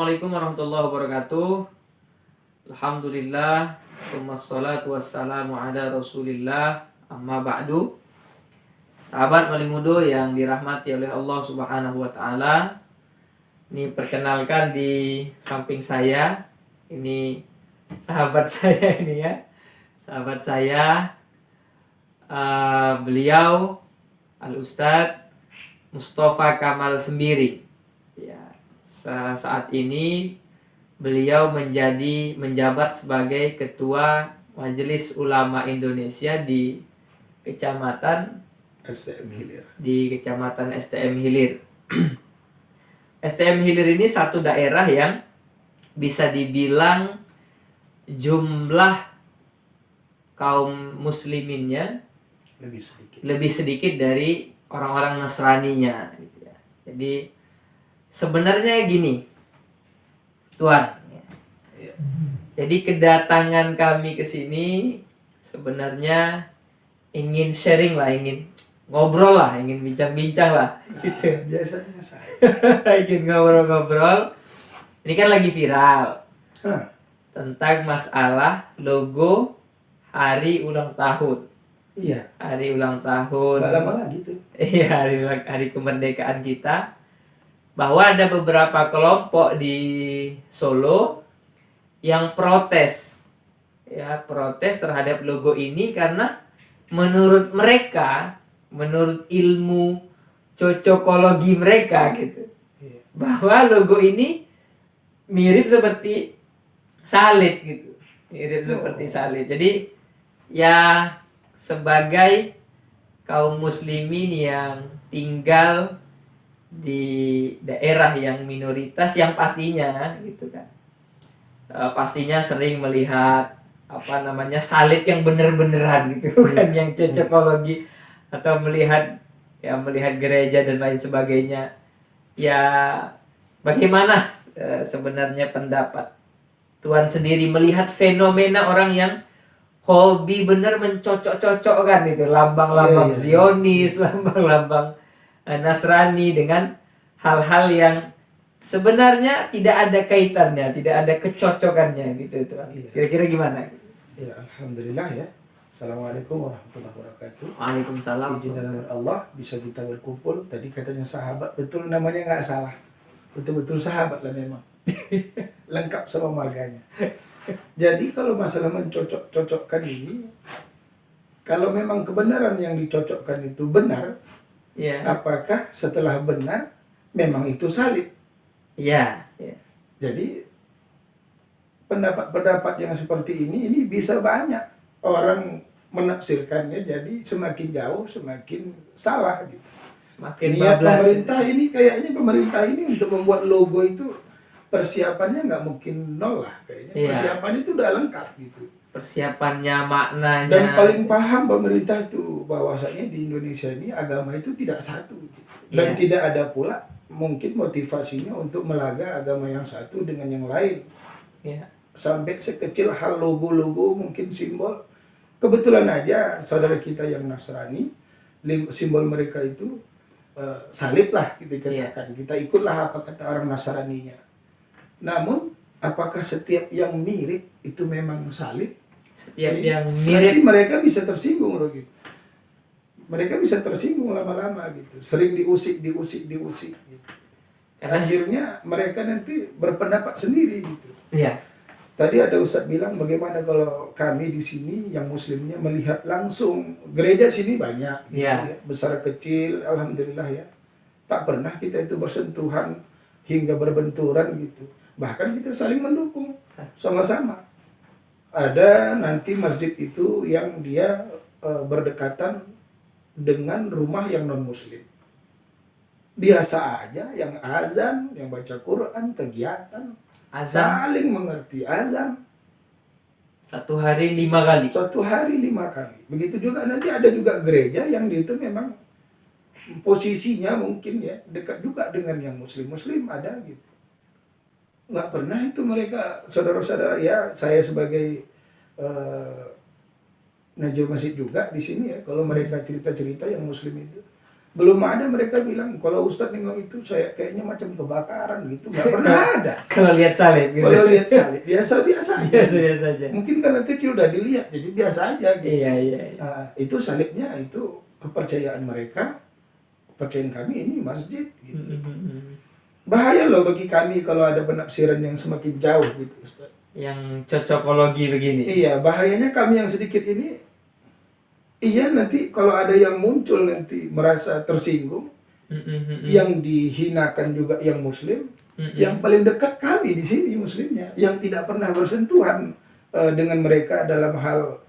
Assalamualaikum warahmatullahi wabarakatuh. Alhamdulillah, wassalatu wassalamu ala rasulillah, amma ba'du. Sahabat Malimudo yang dirahmati oleh Allah subhanahu wa ta'ala, ini perkenalkan di samping saya, ini sahabat saya ini ya. Sahabat saya, beliau Al-Ustadz Mustafa Kamal Sembiri ya. Saat ini beliau menjabat sebagai Ketua Majelis Ulama Indonesia di Kecamatan STM Hilir. STM Hilir ini satu daerah yang bisa dibilang jumlah kaum musliminnya lebih sedikit dari orang-orang Nasraninya gitu ya. Jadi sebenarnya gini, Tuan. Jadi kedatangan kami ke sini sebenarnya ingin sharing lah, ingin ngobrol lah, ingin bincang-bincang lah, gitu. Biasanya saya. Ingin ngobrol-ngobrol. Ini kan lagi viral tentang masalah logo hari ulang tahun. Iya. Hari ulang tahun. Nggak lama lagi tuh. Iya, hari kemerdekaan kita. Bahwa ada beberapa kelompok di Solo yang protes terhadap logo ini karena menurut mereka, menurut ilmu cocokologi mereka gitu, bahwa logo ini mirip seperti salib gitu, seperti salib. Jadi ya sebagai kaum muslimin yang tinggal di daerah yang minoritas yang pastinya gitu kan, pastinya sering melihat salib yang bener-beneran gitu, bukan yang cocokologi, atau melihat gereja dan lain sebagainya. Ya bagaimana sebenarnya pendapat Tuan sendiri melihat fenomena orang yang hobi bener mencocok-cocokkan itu lambang-lambang Zionis, lambang-lambang Nasrani dengan hal-hal yang sebenarnya tidak ada kaitannya, tidak ada kecocokannya gitu Tuan. Kira-kira gimana? Ya, alhamdulillah ya. Assalamualaikum warahmatullahi wabarakatuh. Waalaikumsalam. Izin dan nama Allah bisa kita berkumpul. Tadi katanya sahabat, betul namanya nggak salah. Betul-betul sahabat lah memang. Lengkap sama marganya. Jadi kalau masalah mencocok-cocokkan ini, kalau memang kebenaran yang dicocokkan itu benar, apakah setelah benar memang itu salib? Iya. Jadi pendapat-pendapat yang seperti ini bisa banyak orang menafsirkannya, jadi semakin jauh semakin salah gitu. Semakin niat bablas. Pemerintah ini untuk membuat logo itu persiapannya nggak mungkin nol lah kayaknya. Persiapannya itu udah lengkap gitu. Persiapannya, maknanya. Dan paling paham pemerintah itu bahwasanya di Indonesia ini agama itu tidak satu gitu. Dan tidak ada pula mungkin motivasinya untuk melaga agama yang satu dengan yang lain. Sampai sekecil hal logo-logo, mungkin simbol. Kebetulan aja saudara kita yang Nasrani, simbol mereka itu salib lah kita katakan. Kita ikutlah apa kata orang Nasraninya. Namun apakah setiap yang mirip itu memang salib? Setiap yang mirip, mirip, mereka bisa tersinggung loh gitu. Mereka bisa tersinggung lama-lama gitu. Sering diusik gitu. Karena akhirnya mereka nanti berpendapat sendiri gitu. Iya. Tadi ada Ustadz bilang bagaimana kalau kami di sini yang muslimnya melihat langsung gereja sini banyak gitu, ya. Besar kecil alhamdulillah ya. Tak pernah kita itu bersentuhan hingga berbenturan gitu. Bahkan kita saling mendukung sama-sama. Ada nanti masjid itu yang dia berdekatan dengan rumah yang non muslim. Biasa aja yang azan, yang baca Quran, kegiatan saling mengerti azan. Satu hari 5 kali. Begitu juga nanti ada juga gereja yang itu memang posisinya mungkin ya dekat juga dengan yang muslim ada gitu. Nggak pernah itu mereka saudara-saudara ya, saya sebagai najil masjid juga di sini ya, kalau mereka cerita-cerita yang muslim itu Belum ada mereka bilang kalau Ustadz nengok itu saya kayaknya macam kebakaran gitu, nggak pernah ada. Kalau lihat salib gitu. Kalau lihat salib biasa-biasa aja. Biasa-biasa aja. Mungkin karena kecil udah dilihat jadi biasa aja gitu. Iya. Nah, itu salibnya itu kepercayaan mereka, kepercayaan kami ini masjid gitu. Bahaya loh bagi kami kalau ada penafsiran yang semakin jauh gitu Ustaz. Yang cocokologi begini. Iya, bahayanya kami yang sedikit ini, iya nanti kalau ada yang muncul nanti merasa tersinggung, yang dihinakan juga yang muslim, yang paling dekat kami di sini muslimnya, yang tidak pernah bersentuhan dengan mereka dalam hal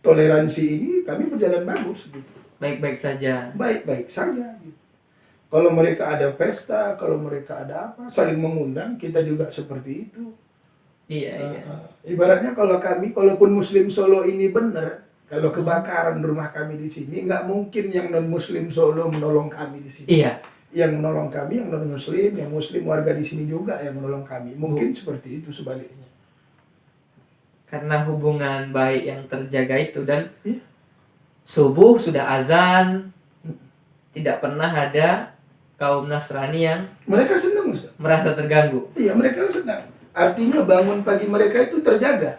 toleransi ini, kami berjalan bagus gitu. Baik-baik saja. Baik-baik saja gitu. Kalau mereka ada pesta, kalau mereka ada apa, saling mengundang, kita juga seperti itu. Iya. Ibaratnya kalau kami, kalaupun Muslim Solo ini benar, kalau kebakaran rumah kami di sini, nggak mungkin yang non-Muslim Solo menolong kami di sini. Iya. Yang menolong kami, yang non-Muslim, yang Muslim warga di sini juga yang menolong kami. Mungkin seperti itu sebaliknya. Karena hubungan baik yang terjaga itu dan subuh sudah azan, tidak pernah ada kaum Nasrani yang mereka senang Ustaz. Merasa terganggu. Iya, mereka senang. Artinya bangun pagi mereka itu terjaga.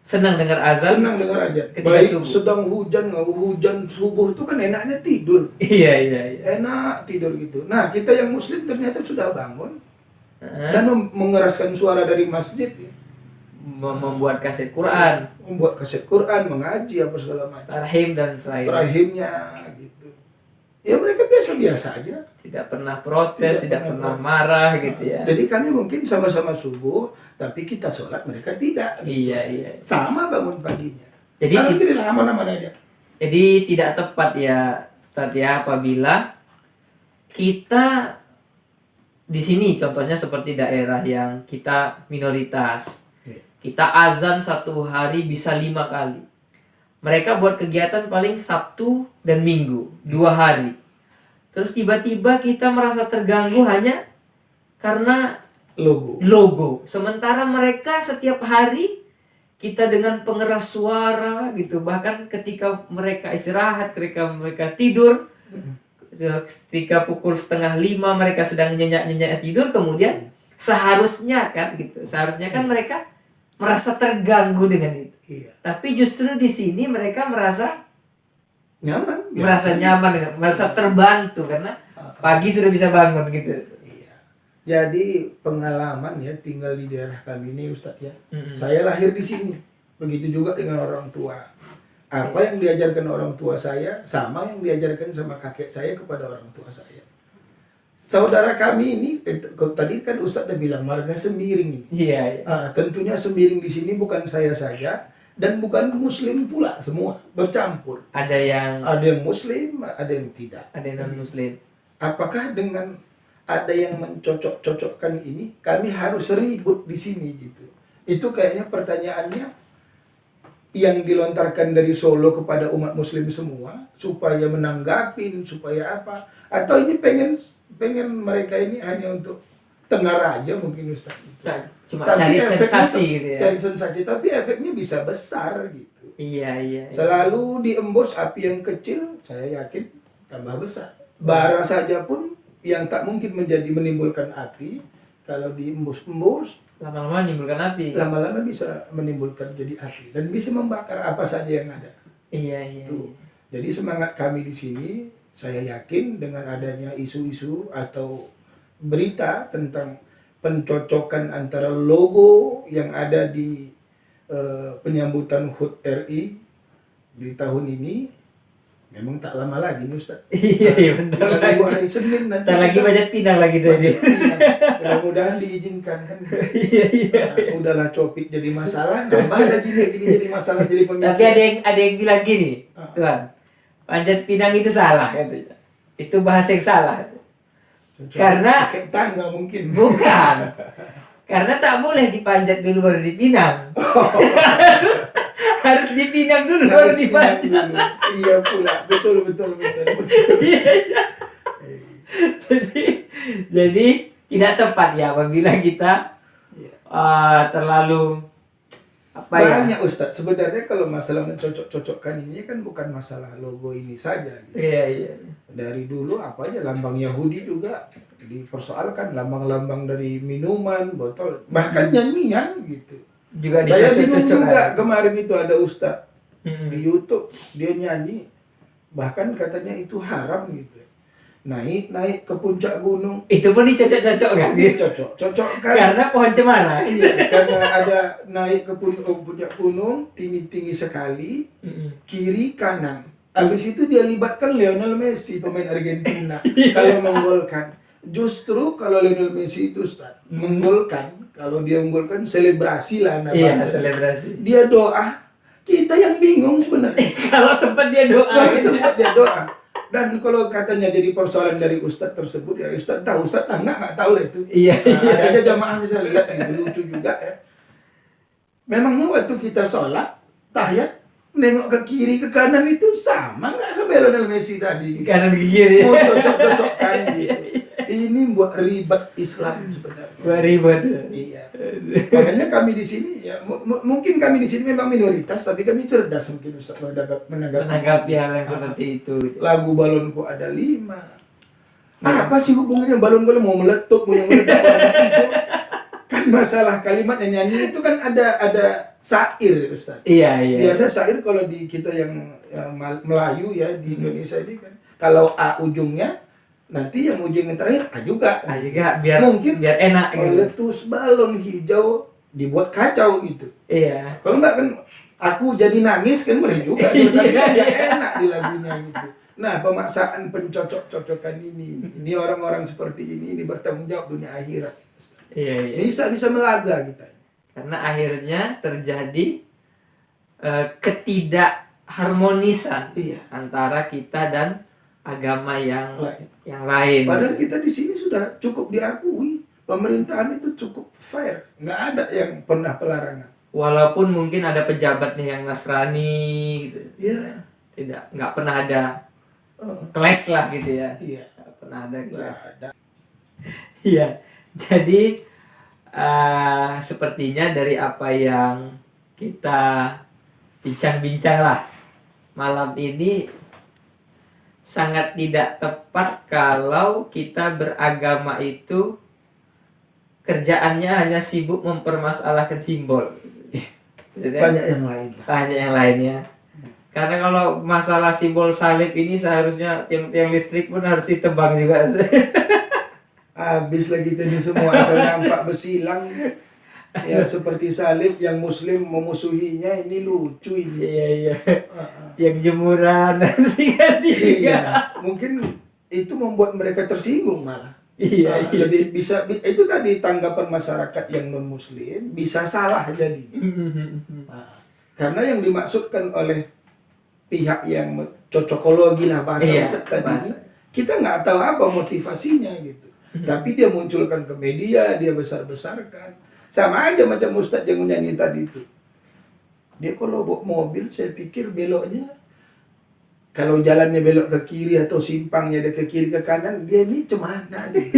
Senang dengar azan. Senang dengar azan. Ketika baik subuh. Sedang hujan subuh itu kan enaknya tidur. Iya. Enak tidur gitu. Nah, kita yang muslim ternyata sudah bangun dan mengeraskan suara dari masjid, membuat kaset Quran, mengaji apa segala macam. Tarhim dan selain. Tarhimnya gitu. Ya mereka biasa-biasa aja. Tidak pernah protes, tidak pernah marah gitu ya. Jadi kami mungkin sama-sama subuh, tapi kita sholat mereka tidak. Iya. Sama bangun paginya. Jadi alhamdulillah aman-aman aja. Jadi tidak tepat ya Ustaz ya apabila kita di sini contohnya seperti daerah yang kita minoritas. Kita azan satu hari bisa 5 kali. Mereka buat kegiatan paling Sabtu dan Minggu 2 hari. Terus tiba-tiba kita merasa terganggu hanya karena logo. Sementara mereka setiap hari kita dengan pengeras suara gitu. Bahkan ketika mereka istirahat, ketika mereka tidur, ketika pukul 4:30 mereka sedang nyenyak-nyenyak tidur, kemudian seharusnya kan mereka merasa terganggu dengan itu. Iya. Tapi justru di sini mereka merasa nyaman, merasa terbantu karena pagi sudah bisa bangun gitu. Iya. Jadi pengalaman ya tinggal di daerah kami ini Ustadz ya. Saya lahir di sini. Begitu juga dengan orang tua. Apa yang diajarkan orang tua saya sama yang diajarkan sama kakek saya kepada orang tua saya. Saudara kami ini tadi kan Ustadz udah bilang marga Sembiring ini. Iya. Tentunya Sembiring di sini bukan saya saja dan bukan muslim pula, semua bercampur. Ada yang muslim, ada yang tidak. Ada yang non muslim. Apakah dengan ada yang mencocok-cocokkan ini kami harus ribut di sini gitu? Itu kayaknya pertanyaannya yang dilontarkan dari Solo kepada umat muslim semua supaya menanggapin, supaya apa? Atau ini pengen mereka ini hanya untuk tenar aja mungkin Ustaz. Cuma cari sensasi gitu ya. Cari sensasi, tapi efeknya bisa besar gitu. Iya. Selalu diembus api yang kecil, saya yakin tambah besar. Bara saja pun yang tak mungkin menimbulkan api, kalau diembus-embus lama-lama menimbulkan api. Lama-lama bisa menimbulkan jadi api dan bisa membakar apa saja yang ada. Iya. Tuh. Jadi semangat kami di sini, saya yakin dengan adanya isu-isu atau berita tentang pencocokan antara logo yang ada di penyambutan HUT RI di tahun ini, memang tak lama lagi nih Ustaz. Iya benar. Tinggal 2 hari Senin nanti. Tak lagi Panjat Pinang lagi tuh. Mudah-mudahan diizinkan kan. Iya. Udahlah copik jadi masalah, nambah lagi jadi masalah jadi pemikiran. Tapi ada yang bilang gini, Tuhan, Panjat Pinang itu salah katanya. Itu bahasa yang salah. Karena tangga mungkin. Bukan. Karena tak boleh dipanjat dulu baru dipinang. Harus dipinang dulu baru dipanjat. Iya pula, betul. Jadi tidak tepat ya apabila kita terlalu apa ya? Banyak Ustadz. Sebenarnya kalau masalah mencocok-cocokkan ini kan bukan masalah logo ini saja. Gitu. Iya, iya. Dari dulu apa aja lambang Yahudi juga dipersoalkan, lambang-lambang dari minuman, botol, bahkan nyanyian gitu. Juga Saya bingung dicocok-cocok juga kan? kemarin itu ada Ustadz Mm-mm. di YouTube dia nyanyi, bahkan katanya itu haram gitu. Naik ke puncak gunung, Itu pun dicocok-cocok kan? cocok kan? Karena pohon cemara. Iya, karena ada naik ke puncak gunung tinggi-tinggi sekali, Mm-mm. kiri kanan. Habis itu dia libatkan Lionel Messi pemain Argentina kalau menggolkan. Justru kalau Lionel Messi itu Ustaz, menggolkan, kalau dia menggolkan selebrasi lah Iya, namanya. selebrasi. Dia doa, kita yang bingung sebenarnya. Kalau sempat dia doa. Kalau sempat dia doa. Dan kalau katanya jadi persoalan dari Ustadz tersebut, ya Ustadz tahu, Ustadz nggak tahu lah itu. Iya. Nah, ada aja jamaah bisa lihat gitu, lucu juga ya. Memangnya waktu kita sholat, tahiyat, nengok ke kiri ke kanan itu sama nggak sama Lionel Messi tadi? Kanan ke kiri. Mau cocok-cocokkan gitu. Ini buat ribet Islam sebenarnya. Buat ribet. Iya. Makanya kami di sini ya mungkin kami di sini memang minoritas, tapi kami cerdas mungkin Ustaz Menanggapi hal yang seperti itu. Lagu balonku ada 5. Apa sih hubungannya balon kalau mau meletup, mau yang meledak warna hijau? Kan masalah kalimat yang nyanyi itu kan ada syair Ustaz. Iya, iya. Biasa syair kalau di kita yang Melayu ya di Indonesia ini kan kalau A ujungnya, nanti yang ujung yang terakhir A juga. Juga biar mungkin biar enak gitu. meletus balon hijau dibuat kacau gitu. Iya. Kalau enggak kan aku jadi nangis kan boleh juga sebenarnya dia enak di lagunya gitu. Nah, pemaksaan pencocok-cocokan ini orang-orang seperti ini bertanggung jawab dunia akhirat. Iya, iya. Bisa melaga kita. Karena akhirnya terjadi ketidakharmonisan Iya. antara kita dan agama yang Lain. lain. Padahal kita di sini sudah cukup diakui pemerintahan itu cukup fair, nggak ada yang pernah pelarangan. Walaupun mungkin ada pejabatnya yang Nasrani gitu. Iya. Nggak pernah ada clash lah gitu ya. Iya. Nggak pernah ada Nggak clash. ada. Iya. Jadi sepertinya dari apa yang kita bincang-bincang lah malam ini sangat tidak tepat kalau kita beragama itu kerjaannya hanya sibuk mempermasalahkan simbol. Banyak yang lain. Banyak yang lainnya. Karena kalau masalah simbol salib ini seharusnya tiang listrik pun harus ditebang juga. Habis lagi tadi semua asal nampak besilang ya seperti salib yang muslim memusuhinya, ini lucu ini. Iya, iya. Yang jemuran ganti Iya. Mungkin itu membuat mereka tersinggung malah. Iya, iya. Lebih bisa itu tadi tanggapan masyarakat yang non muslim bisa salah jadi. Karena yang dimaksudkan oleh pihak yang cocokologi lah bahasa tadi ini, kita nggak tahu apa motivasinya gitu. Tapi dia munculkan ke media, dia besar-besarkan. Sama aja macam Ustadz yang menyanyi tadi itu. Dia kalau bawa mobil, saya pikir beloknya, kalau jalannya belok ke kiri atau simpangnya ada ke kiri ke kanan, dia ini cemana nih?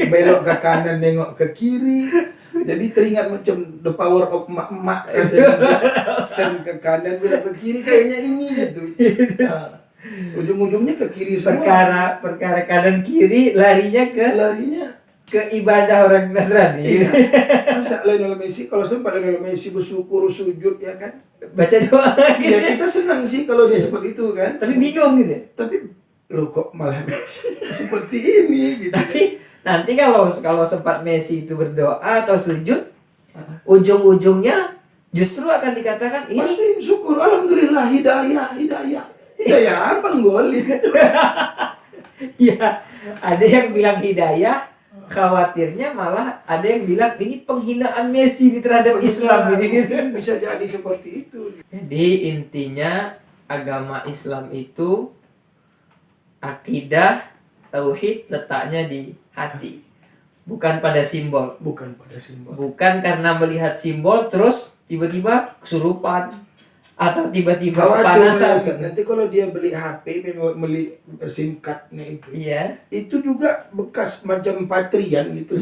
Belok ke kanan nengok ke kiri. Jadi teringat macam The Power of Emak-emak. Sen ke kanan belok ke kiri kayaknya ini gitu. Ujung-ujungnya ke kiri semua. Perkara kanan kiri larinya ke ibadah orang Nasrani. Iya. Masa Lionel Messi kalau sempat Lionel Messi bersyukur sujud ya kan? Baca doa gitu. Ya kita senang sih kalau dia seperti itu kan. Tapi bingung gitu. Tapi lo kok malah seperti ini gitu. Tapi nanti kalau sempat Messi itu berdoa atau sujud, ujung-ujungnya justru akan dikatakan ini pasti syukur alhamdulillah hidayah apa golin. ya, ada yang bilang hidayah, khawatirnya malah ada yang bilang ini penghinaan Messi terhadap Islam gitu. Bisa jadi seperti itu. Jadi intinya agama Islam itu akidah tauhid letaknya di hati, bukan pada simbol. Bukan karena melihat simbol terus tiba-tiba kesurupan atau tiba-tiba kepanasan. Nanti kalau dia beli HP, beli SIM cardnya itu, Iya. itu juga bekas macam patrian gitu.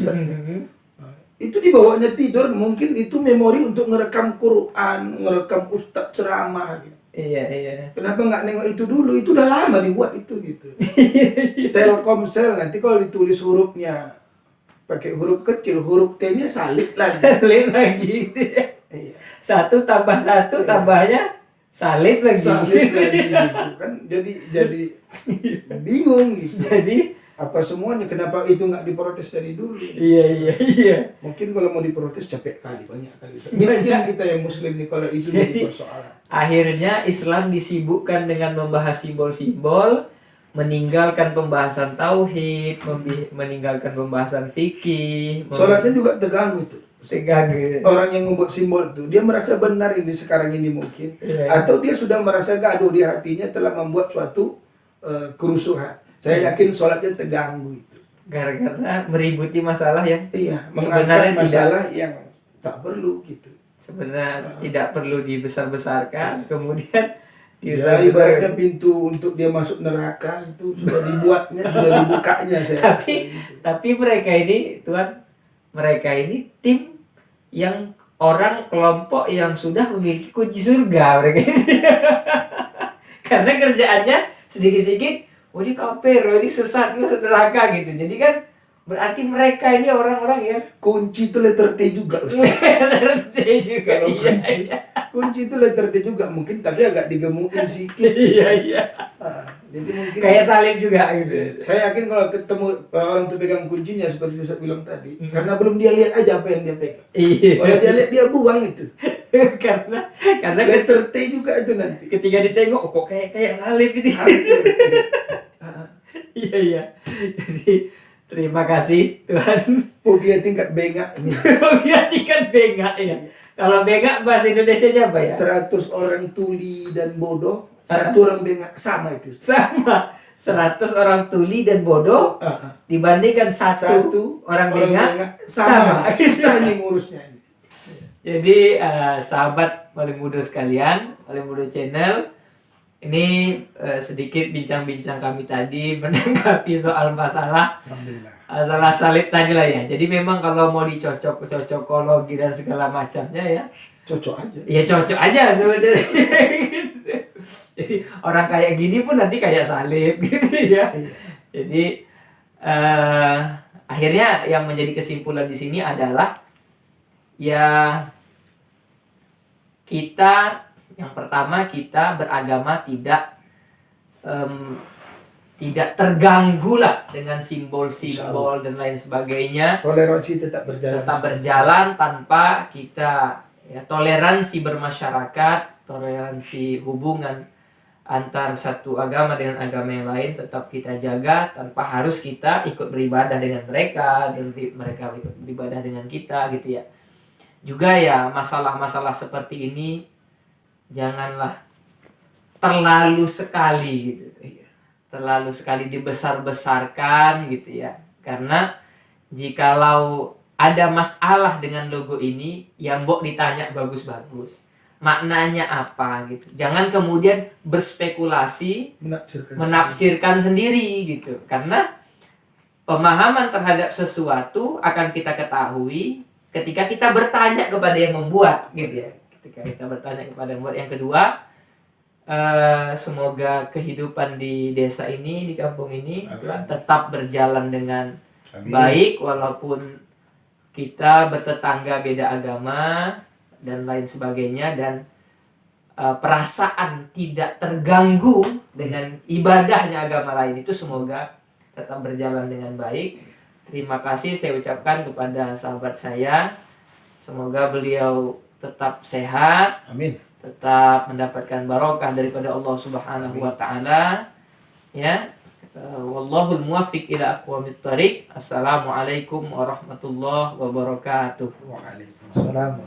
itu dibawanya tidur, mungkin itu memori untuk ngerekam Quran, ngerekam ustadz ceramah gitu. Iya. Kenapa nggak nengok itu dulu? Itu udah lama dibuat itu gitu. Telkomsel nanti kalau ditulis hurufnya pakai huruf kecil, huruf T-nya salib lagi. Salib lagi gitu ya. Iya. 1 tambah 1 tambahnya salib lagi. Salib lagi gitu kan. Jadi bingung gitu. Jadi Apa semuanya? Kenapa itu nggak diprotes dari dulu? iya. Mungkin kalau mau diprotes capek kali, banyak kali. Miskin kita yang muslim nih kalau itu jadi persoalan. Akhirnya Islam disibukkan dengan membahas simbol-simbol, meninggalkan pembahasan tauhid, meninggalkan pembahasan fikih. Sholatnya juga terganggu itu. Teganggu. Orang yang membuat simbol itu, dia merasa benar ini sekarang ini mungkin. Iya. Atau dia sudah merasa gaduh di hatinya telah membuat suatu kerusuhan. Saya yakin sholatnya terganggu itu. Gara-gara meributi masalah yang Iya, sebenarnya mengangkat masalah yang tak perlu gitu. sebenarnya tidak perlu dibesar-besarkan, kemudian Ya, ibaratnya pintu untuk dia masuk neraka itu sudah dibuatnya, sudah dibukanya saya. Tapi mereka ini, Tuhan, mereka ini tim yang kelompok yang sudah memiliki kunci surga mereka ini. Karena kerjaannya sedikit-sedikit, ini kafir, ini sesat, ini masuk neraka gitu. Jadi kan berarti mereka ini orang-orang yang kunci itu letter T juga. letter T juga. Kalau Iya. kunci itu letter T juga mungkin, tapi agak digemukin sedikit. Iya. Jadi mungkin Kayak salib juga gitu. saya yakin kalau ketemu orang itu pegang kuncinya seperti Ustaz bilang tadi, karena belum dia lihat aja apa yang dia pegang. Iya. Kalau dia lihat dia buang itu. karena Letter T juga itu nanti. ketika ditengok kok kayak salib ini. Iya. Jadi terima kasih Tuhan. Fobia tingkat bengak ini. Fobia tingkat bengak ya. Kalau bengak bahasa Indonesianya apa ya? 100 orang tuli dan bodoh, 1 orang bengak, sama itu. Sama. 100 orang tuli dan bodoh dibandingkan satu orang bengak sama. Susah nih ngurusnya ini. Jadi sahabat Paling Muda sekalian, Paling Muda channel, ini sedikit bincang-bincang kami tadi menanggapi soal masalah salib tadi lah ya. Jadi memang kalau mau dicocok-cocokologi dan segala macamnya ya, Cocok aja. ya cocok aja sebenarnya. Jadi orang kayak gini pun nanti kayak salib gitu ya. Jadi akhirnya yang menjadi kesimpulan di sini adalah ya kita yang pertama, kita beragama tidak terganggu lah dengan simbol-simbol dan lain sebagainya. Toleransi tetap berjalan tanpa kita toleransi bermasyarakat, toleransi hubungan antar satu agama dengan agama yang lain tetap kita jaga tanpa harus kita ikut beribadah dengan mereka dan mereka ikut beribadah dengan kita gitu ya. Juga ya masalah-masalah seperti ini janganlah terlalu sekali gitu. Terlalu sekali dibesar-besarkan gitu ya. Karena jikalau ada masalah dengan logo ini, ya mbok ditanya bagus-bagus. Maknanya apa gitu. Jangan kemudian berspekulasi, menafsirkan sendiri gitu. Karena pemahaman terhadap sesuatu akan kita ketahui ketika kita bertanya kepada yang membuat gitu ya. Ketika kita bertanya kepada yang membuat. Yang kedua, semoga kehidupan di desa ini, di kampung ini tetap berjalan dengan baik walaupun kita bertetangga beda agama dan lain sebagainya, dan perasaan tidak terganggu dengan ibadahnya agama lain itu semoga tetap berjalan dengan baik. Terima kasih saya ucapkan kepada sahabat saya. Semoga beliau tetap sehat. Amin. Tetap mendapatkan barokah daripada Allah Subhanahu wa taala. Ya. Wallahul muwaffiq ila aqwamit thariq. Assalamualaikum warahmatullahi wabarakatuh. Waalaikumsalam.